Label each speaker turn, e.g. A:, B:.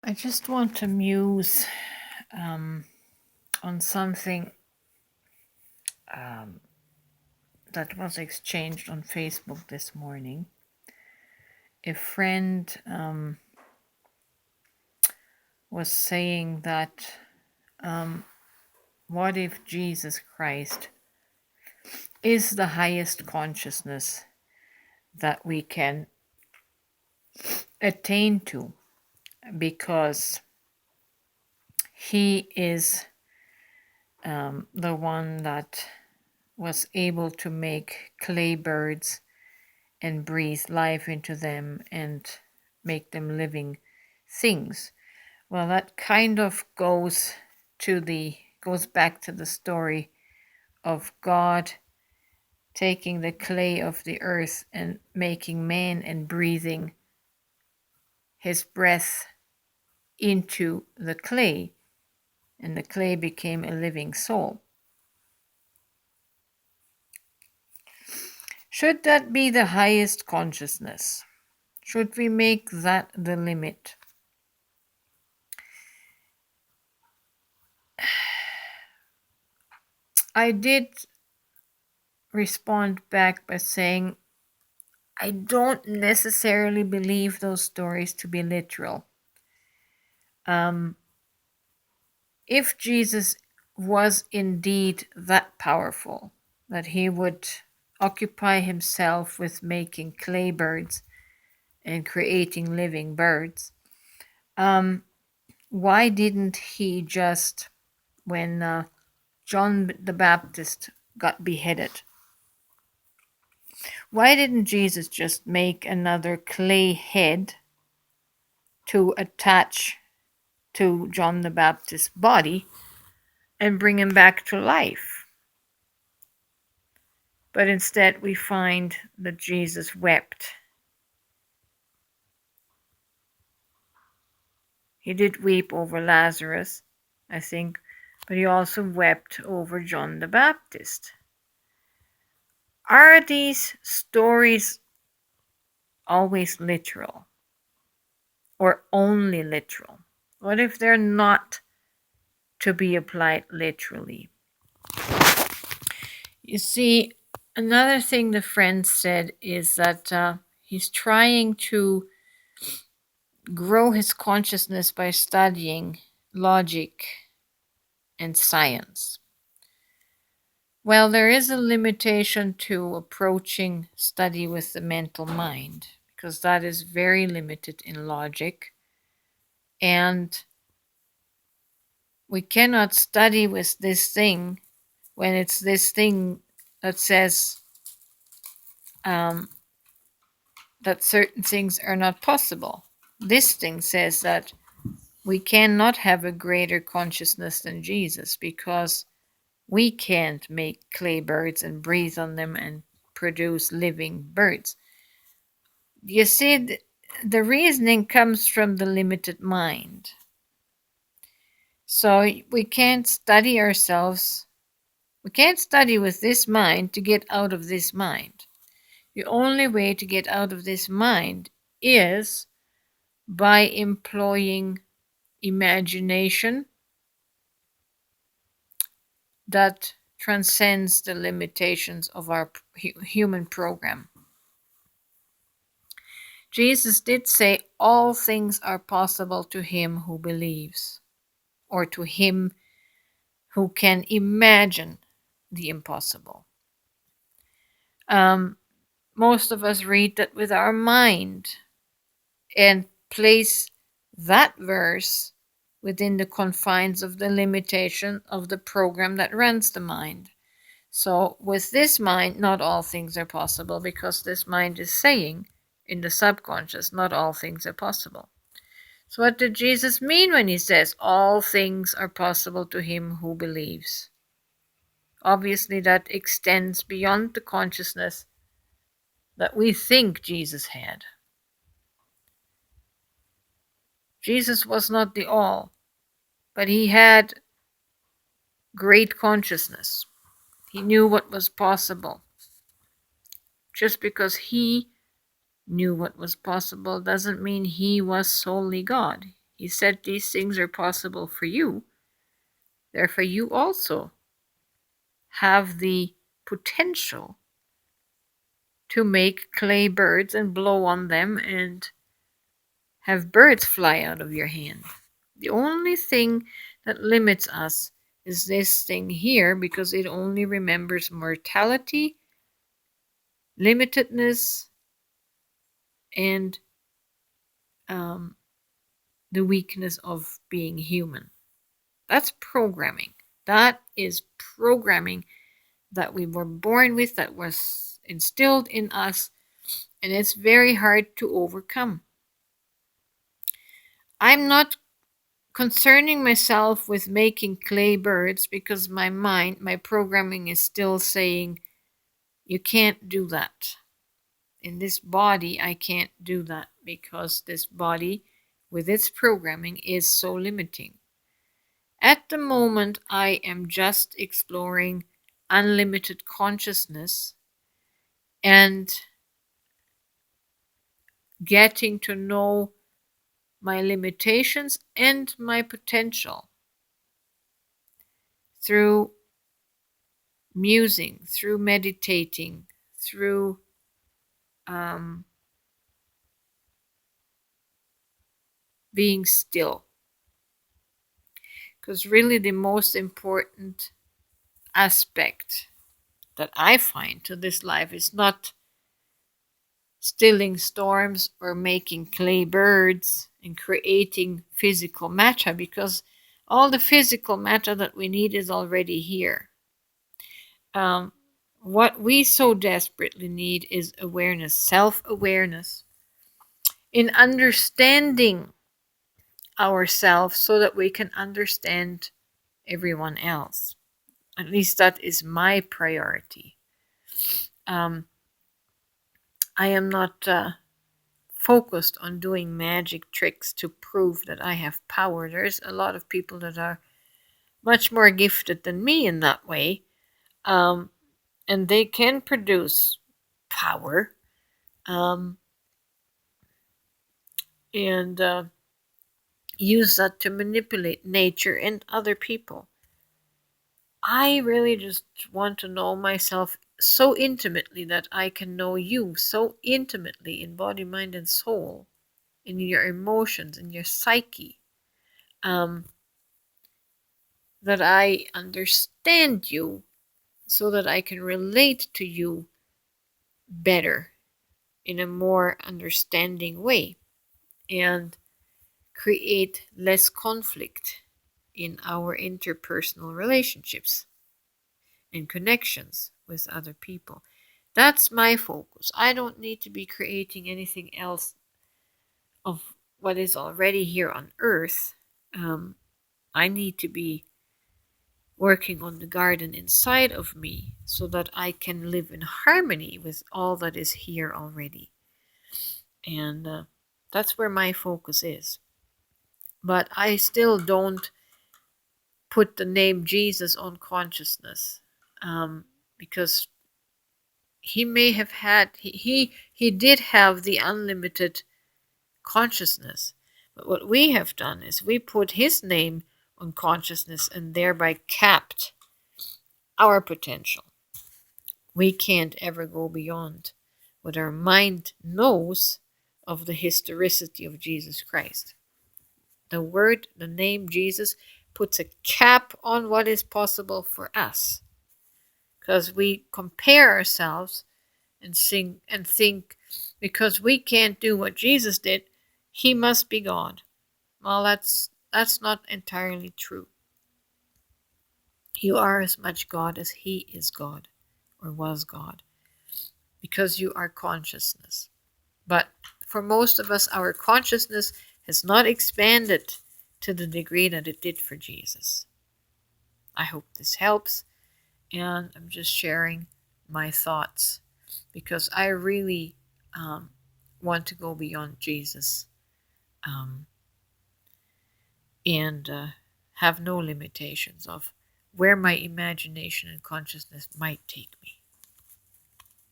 A: I just want to muse um, on something um, that was exchanged on Facebook this morning. A friend was saying that what if Jesus Christ is the highest consciousness that we can attain to because he is the one that was able to make clay birds and breathe life into them and make them living things. Well, that kind of goes back to the story of God taking the clay of the earth and making man and breathing his breath into the clay, and the clay became a living soul. Should that be the highest consciousness? Should we make that the limit? I did respond back by saying I don't necessarily believe those stories to be literal. If Jesus was indeed that powerful, that he would occupy himself with making clay birds and creating living birds, why didn't he just, when John the Baptist got beheaded, why didn't Jesus just make another clay head to attach to John the Baptist's body and bring him back to life? But instead, we find that Jesus wept. He did weep over Lazarus, I think, but he also wept over John the Baptist. Are these stories always literal or only literal? What if they're not to be applied literally? You see, another thing the friend said is that he's trying to grow his consciousness by studying logic and science. Well, there is a limitation to approaching study with the mental mind because that is very limited in logic. And we cannot study with this thing when it's this thing that says that certain things are not possible. This thing says that we cannot have a greater consciousness than Jesus because we can't make clay birds and breathe on them and produce living birds. You see, the reasoning comes from the limited mind. So we can't study ourselves. We can't study with this mind to get out of this mind. The only way to get out of this mind is by employing imagination that transcends the limitations of our human program. Jesus did say all things are possible to him who believes, or to him who can imagine the impossible. Most of us read that with our mind and place that verse within the confines of the limitation of the program that runs the mind. So with this mind, not all things are possible because this mind is saying in the subconscious, not all things are possible. So what did Jesus mean when he says all things are possible to him who believes? Obviously, that extends beyond the consciousness that we think Jesus had. Jesus was not the all, but he had great consciousness. He knew what was possible. Just because he knew what was possible doesn't mean he was solely God. He said these things are possible for you. Therefore, you also have the potential to make clay birds and blow on them and have birds fly out of your hand. The only thing that limits us is this thing here, because it only remembers mortality, limitedness, and um, the weakness of being human. That's programming. That is programming that we were born with, that was instilled in us, and it's very hard to overcome. I'm not concerning myself with making clay birds because my mind, my programming is still saying, you can't do that. In this body, I can't do that because this body, with its programming, is so limiting. At the moment, I am just exploring unlimited consciousness and getting to know my limitations and my potential through musing, through meditating, through being still. Because really, the most important aspect that I find to this life is not stilling storms or making clay birds and creating physical matter, because all the physical matter that we need is already here. What we so desperately need is awareness, self-awareness, in understanding ourselves so that we can understand everyone else. At least that is my priority. I am not focused on doing magic tricks to prove that I have power. There's a lot of people that are much more gifted than me in that way, and they can produce power and use that to manipulate nature and other people. I really just want to know myself so intimately that I can know you so intimately in body, mind, and soul, in your emotions, in your psyche, that I understand you so that I can relate to you better in a more understanding way and create less conflict in our interpersonal relationships and connections with other people. That's my focus. I don't need to be creating anything else of what is already here on earth. I need to be working on the garden inside of me so that I can live in harmony with all that is here already. And that's where my focus is. But I still don't put the name Jesus on consciousness, because he may have had, he did have the unlimited consciousness. But what we have done is we put his name on consciousness and thereby capped our potential. We can't ever go beyond what our mind knows of the historicity of Jesus Christ. The word, the name Jesus, puts a cap on what is possible for us. Because we compare ourselves and think because we can't do what Jesus did, he must be God. Well, that's not entirely true. You are as much God as he is God or was God, because you are consciousness. But for most of us, our consciousness has not expanded to the degree that it did for Jesus. I hope this helps, and I'm just sharing my thoughts because I really want to go beyond Jesus um, and have no limitations of where my imagination and consciousness might take me.